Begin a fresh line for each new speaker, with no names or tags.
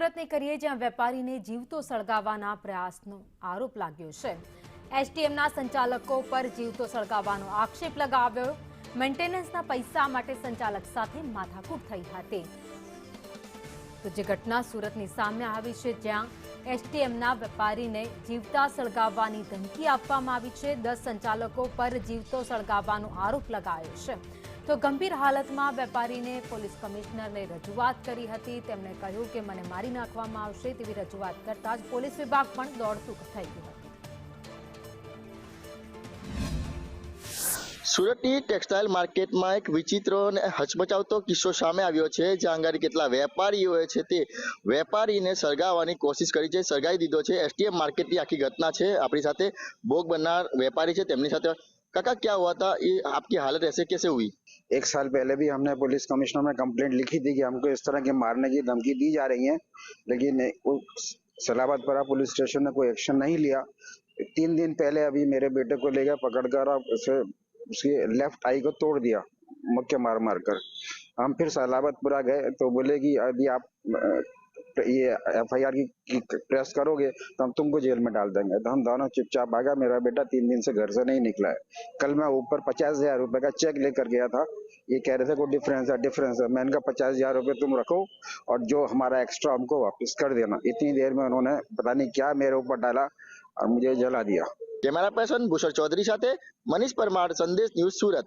સુરતની કરીએ, જ્યાં વેપારીને જીવતો સળગાવવાના પ્રયાસનો આરોપ લાગ્યો છે। એસટીએમના સંચાલકો પર જીવતો સળગાવવાનો આક્ષેપ લગાવ્યો। મેન્ટેનન્સના પૈસા માટે સંચાલક સાથે માથાકૂટ થઈ હતી। તો જે ઘટના સુરતની સામે આવી છે, જ્યાં એસટીએમના વેપારીને જીવતા સળગાવવાની ધમકી આપવામાં આવી છે। 10 સંચાલકો પર જીવતો સળગાવવાનો આરોપ લગાયો છે। તો ગંભીર હાલતમાં વેપારીને પોલીસ કમિશનરને રજૂઆત કરી હતી। તેમણે કહ્યું કે મને મારી નાખવામાં આવશે તેવી રજૂઆત કરતા જ પોલીસ વિભાગ પણ દોડતું થઈ ગયું હતું।
સુરતની ટેક્સટાઇલ માર્કેટમાં એક વિચિત્ર અને હચમચાવતો કિસ્સો સામે આવ્યો છે, જ્યાં આગળ કેટલા વેપારીઓએ છે તે વેપારીને સળગાવવાની કોશિશ કરી છે, સળગાવી દીધો છે। એસટીએમ માર્કેટની આખી ઘટના છે। આપણી સાથે ભોગ બનનાર વેપારી છે, તેમની સાથે काका क्या हुआ था, ये आपकी हालत ऐसे कैसे हुई?
एक साल पहले भी हमने पुलिस कमिश्नर में कंप्लेंट लिखी थी कि हमको इस तरह के मारने की धमकी दी जा रही है, लेकिन सलाबतपुरा पुलिस स्टेशन ने कोई एक्शन नहीं लिया। 3 दिन पहले अभी मेरे बेटे को ले गया पकड़कर, उसे उसकी लेफ्ट आई को तोड़ दिया मुक्के मार मार कर। हम फिर सलाबतपुरा गए तो बोले कि यदि आप ये एफआईआर की प्रेस करोगे तो हम तुमको जेल में डाल देंगे। तो हम दोनों चुपचाप आ गया। मेरा बेटा 3 दिन से घर से नहीं निकला है। कल मैं ऊपर 50,000 रुपए का चेक लेकर गया था। ये कह रहे थे कोई डिफरेंस है। मैंने कहा 50,000 रुपए तुम रखो और जो हमारा एक्स्ट्रा हमको वापस कर देना। इतनी देर में उन्होंने पता नहीं क्या मेरे ऊपर डाला और मुझे जला दिया।
कैमरा पर्सन भूषण चौधरी साथे मनीष परमार, संदेश न्यूज, सूरत।